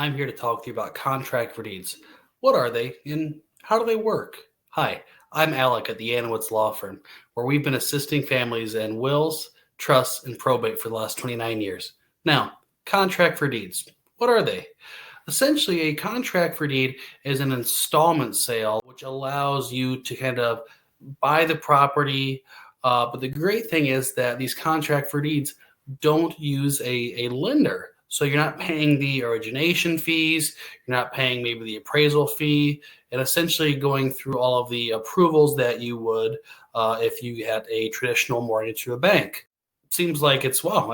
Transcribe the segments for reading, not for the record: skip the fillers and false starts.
I'm here to talk to you about contract for deeds. What are they and how do they work? Hi, I'm Alec at the Yanowitz Law Firm, where we've been assisting families in wills, trusts, and probate for the last 29 years. Now, contract for deeds. What are they? Essentially, a contract for deed is an installment sale, which allows you to kind of buy the property. But the great thing is that these contract for deeds don't use a lender. So you're not paying the origination fees, you're not paying maybe the appraisal fee, and essentially going through all of the approvals that you would if you had a traditional mortgage through a bank. Seems like it's wow,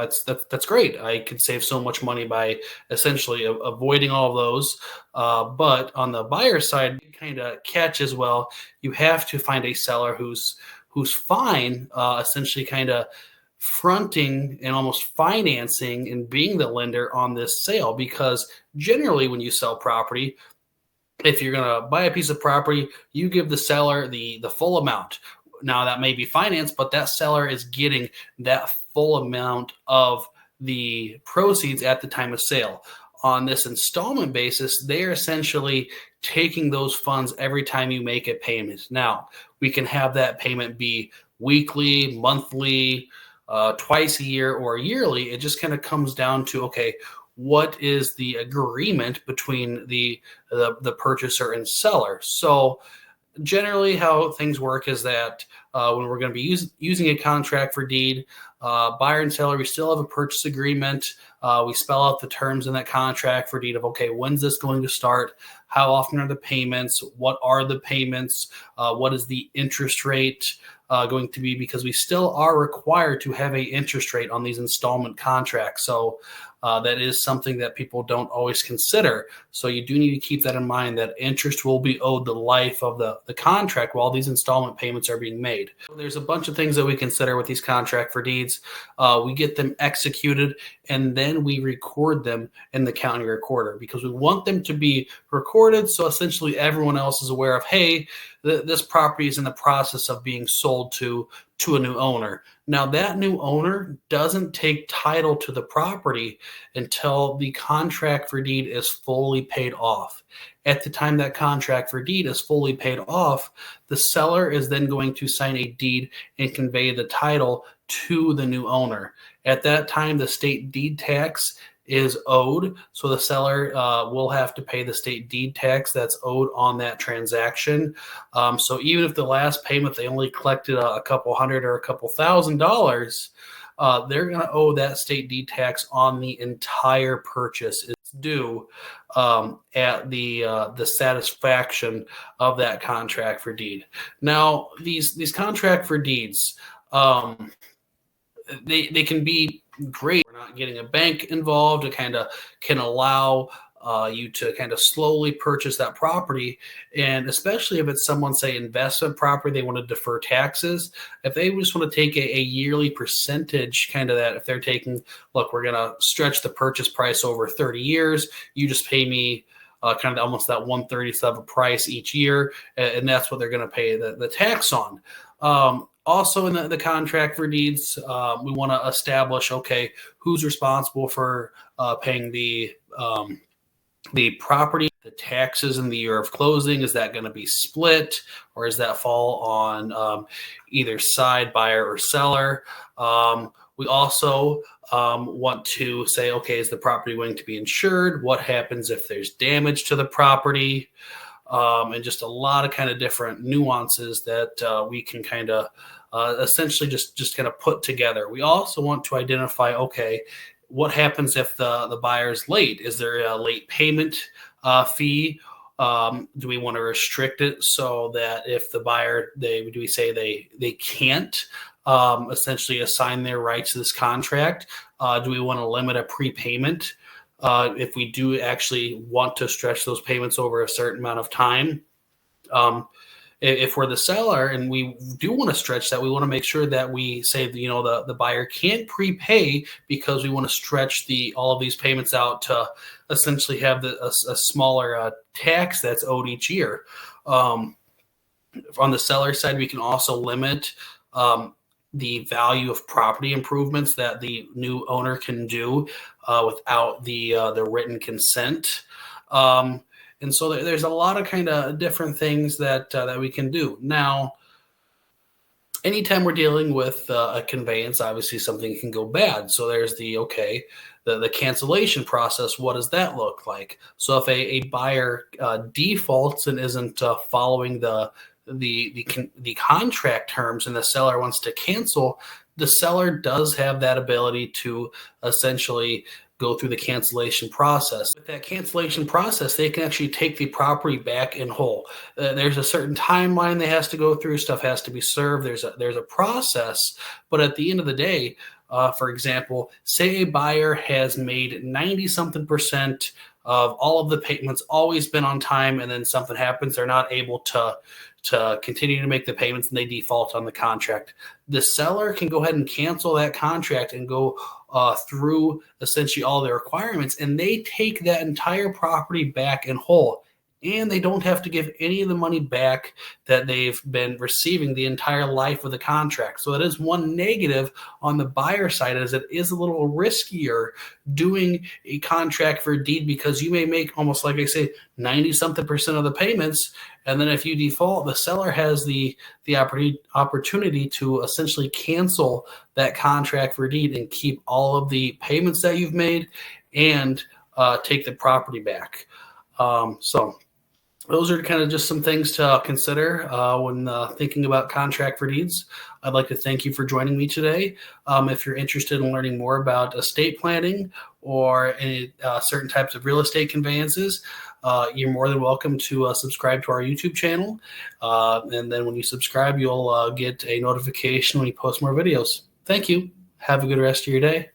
that's great. I could save so much money by essentially avoiding all of those. But on the buyer side, kind of catch as well. You have to find a seller who's fine, essentially kind of fronting and almost financing and being the lender on this sale, because generally when you sell property, if you're going to buy a piece of property, you give the seller the full amount. Now that may be financed, but that seller is getting that full amount of the proceeds at the time of sale. On this installment basis, they're essentially taking those funds every time you make a payment. Now, we can have that payment be weekly, monthly, twice a year, or yearly. It just kind of comes down to, okay, what is the agreement between the purchaser and seller? So generally how things work is that when we're going to be using a contract for deed, buyer and seller, we still have a purchase agreement. We spell out the terms in that contract for deed of, okay, when's this going to start? How often are the payments? What are the payments? What is the interest rate going to be? Because we still are required to have a interest rate on these installment contracts. So that is something that people don't always consider. So you do need to keep that in mind, that interest will be owed the life of the contract while these installment payments are being made. There's a bunch of things that we consider with these contract for deeds. We get them executed and then we record them in the county recorder because we want them to be recorded. So essentially everyone else is aware of, hey, this property is in the process of being sold to a new owner. Now that new owner doesn't take title to the property until the contract for deed is fully paid off. At the time that contract for deed is fully paid off, the seller is then going to sign a deed and convey the title to the new owner. At that time, the state deed tax is owed. So the seller will have to pay the state deed tax that's owed on that transaction. So even if the last payment, they only collected a couple hundred or a couple $1,000s, they're going to owe that state deed tax on the entire purchase. It's due at the satisfaction of that contract for deed. Now, these contract for deeds, they can be great. We're not getting a bank involved. It kind of can allow you to kind of slowly purchase that property. And especially if it's someone, say, investment property, they want to defer taxes. If they just want to take a yearly percentage, kind of that, if they're taking, look, we're going to stretch the purchase price over 30 years, you just pay me kind of almost that 1/30th of a price each year. And that's what they're going to pay the tax on. Also in the contract for deeds, we want to establish, okay, who's responsible for paying the property, the taxes in the year of closing. Is that going to be split, or does that fall on either side, buyer or seller? We also want to say, okay, is the property going to be insured? What happens if there's damage to the property? And just a lot of kind of different nuances that we can kind of essentially just kind of put together. We also want to identify, okay, what happens if the buyer's late? Is there a late payment fee? Do we want to restrict it so that if the buyer, do we say they can't essentially assign their rights to this contract? Do we want to limit a prepayment? If we do actually want to stretch those payments over a certain amount of time, if we're the seller and we do want to stretch that, we want to make sure that we say, the buyer can't prepay because we want to stretch all of these payments out to essentially have a smaller tax that's owed each year. On the seller side, we can also limit the value of property improvements that the new owner can do without the written consent. And so there's a lot of kind of different things that we can do. Now, anytime we're dealing with a conveyance, obviously something can go bad. So there's the cancellation process. What does that look like? So if a buyer defaults and isn't following the contract terms, and the seller wants to cancel, the seller does have that ability to essentially go through the cancellation process. With that cancellation process, they can actually take the property back in whole. There's a certain timeline they has to go through. Stuff has to be served. There's a process, but at the end of the day, for example, say a buyer has made 90-something% of all of the payments, always been on time, and then something happens, they're not able to continue to make the payments and they default on the contract. The seller can go ahead and cancel that contract and go through essentially all the requirements, and they take that entire property back in whole. And they don't have to give any of the money back that they've been receiving the entire life of the contract. So that is one negative on the buyer side, as it is a little riskier doing a contract for a deed, because you may make, almost like I say, 90-something% of the payments. And then if you default, the seller has the opportunity to essentially cancel that contract for deed and keep all of the payments that you've made and take the property back. So those are kind of just some things to consider when thinking about contract for deeds. I'd like to thank you for joining me today. If you're interested in learning more about estate planning or any certain types of real estate conveyances, you're more than welcome to subscribe to our YouTube channel. And then when you subscribe, you'll get a notification when we post more videos. Thank you. Have a good rest of your day.